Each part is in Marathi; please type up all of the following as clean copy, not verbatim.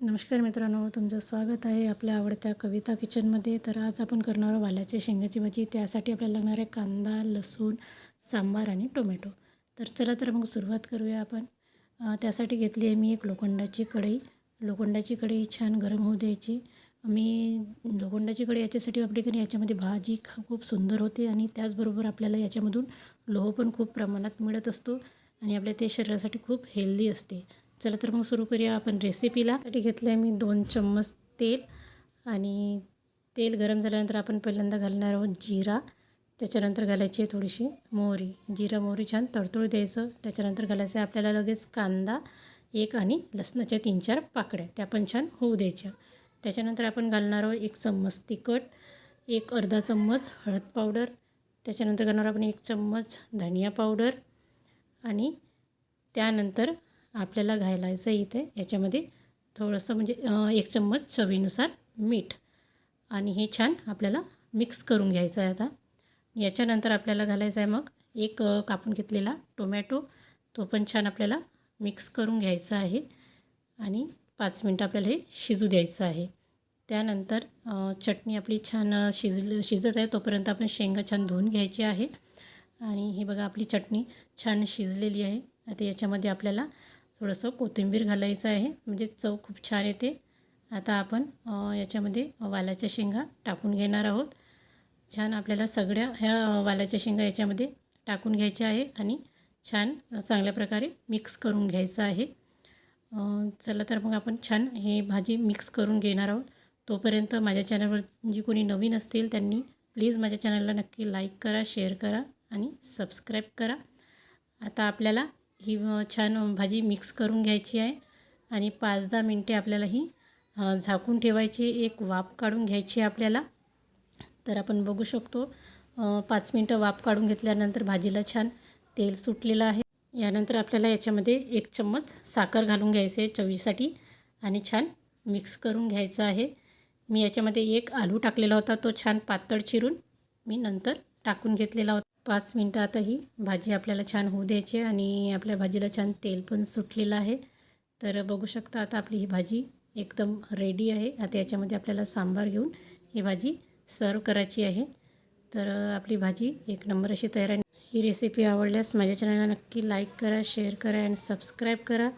नमस्कार मित्रांनो, तुमचं स्वागत आहे आपल्या आवडत्या कविता किचनमध्ये. तर आज आपण करणार आहोत वालाच्या शेंगाची भाजी. त्यासाठी आपल्याला लागणार आहे कांदा, लसूण, सांबार आणि टोमॅटो. तर चला तर मग सुरुवात करूया आपण. त्यासाठी घेतली आहे मी एक लोखंडाची कढई. लोखंडाची कढई छान गरम होऊ द्यायची. मी लोखंडाची कढई याच्यासाठी वापरली की याच्यामध्ये भाजी खूप सुंदर होते आणि त्याचबरोबर आपल्याला याच्यामधून लोह पण खूप प्रमाणात मिळत असतो आणि आपल्या ते शरीरासाठी खूप हेल्दी असते. चला तर मग सुरू करूया आपण रेसिपीला. साठी घेतलं आहे मी 2 चम्मच तेल आणि तेल गरम झाल्यानंतर आपण पहिल्यांदा घालणार आहोत जिरा. त्याच्यानंतर घालायची आहे थोडीशी मोहरी. जिरा मोहरी छान तडतडू द्यायचं. त्याच्यानंतर घालायचं आहे आपल्याला लगेच कांदा एक आणि लसणाच्या 3-4 पाकळ्या, त्या पण छान होऊ द्यायच्या. त्याच्यानंतर आपण घालणार आहोत 1 चम्मच तिखट, एक अर्धा चम्मच हळद पावडर. त्याच्यानंतर घालणार आपण 1 चम्मच धनिया पावडर आणि त्यानंतर आपल्याला घालायचं इथे याच्यामध्ये थोडंसं म्हणजे 1 चम्मच चवीनुसार मीठ आणि हे छान आपल्याला मिक्स करून घ्यायचं आहे. आता याच्यानंतर आपल्याला घालायचं आहे मग एक कापून घेतलेला टोमॅटो. तो पण छान आपल्याला मिक्स करून घ्यायचा आहे आणि 5 मिनटं आपल्याला हे शिजू द्यायचं आहे. त्यानंतर चटणी आपली छान शिजत आहे तोपर्यंत आपण शेंगा छान धुवून घ्यायची आहे. आणि हे बघा आपली चटणी छान शिजलेली आहे. आता याच्यामध्ये आपल्याला थोडंसं कोथिंबीर घालायचं आहे म्हणजे चव खूप छान येते. आता आपण याच्यामध्ये वालाच्या शेंगा टाकून घेणार आहोत. छान आपल्याला सगळ्या ह्या वालाच्या शेंगा याच्यामध्ये टाकून घ्यायच्या आहे आणि छान चांगल्या प्रकारे मिक्स करून घ्यायचं आहे. चला तर मग आपण छान हे भाजी मिक्स करून घेणार आहोत. तोपर्यंत माझ्या चॅनलवर जी कोणी नवीन असतील त्यांनी प्लीज माझ्या चॅनलला नक्की लाईक करा, शेअर करा आणि सबस्क्राईब करा. आता आपल्याला ही छान भाजी मिक्स करून घ्यायची आहे आणि 5-10 मिनटे आपल्याला ही झाकून ठेवायची. एक वाफ काढून घ्यायची आपल्याला. तर आपण बघू शकतो 5 मिनटं वाफ काढून घेतल्यानंतर भाजीला छान तेल सुटलेलं आहे. यानंतर आपल्याला याच्यामध्ये 1 चम्मच साखर घालून घ्यायचे आहे चवीसाठी आणि छान मिक्स करून घ्यायचं आहे. मी याच्यामध्ये 1 आलू टाकलेला होता, तो छान पातळ चिरून मी नंतर टाकून घेतलेला होता. 5 मिनटं आता ही भाजी आपल्याला छान होऊ द्यायची आहे आणि आपल्या भाजीला छान तेल पण सुटलेलं आहे. तर बघू शकता आता आपली ही भाजी एकदम रेडी आहे. आता याच्यामध्ये आपल्याला सांबार घेऊन ही भाजी सर्व करायची आहे. तर आपली भाजी एक नंबर अशी तयार आहे. ही रेसिपी आवडल्यास माझ्या चॅनलला नक्की लाईक करा, शेअर करा आणि सबस्क्राईब करा.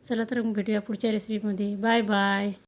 चला तर मग भेटूया पुढच्या रेसिपीमध्ये. Bye bye.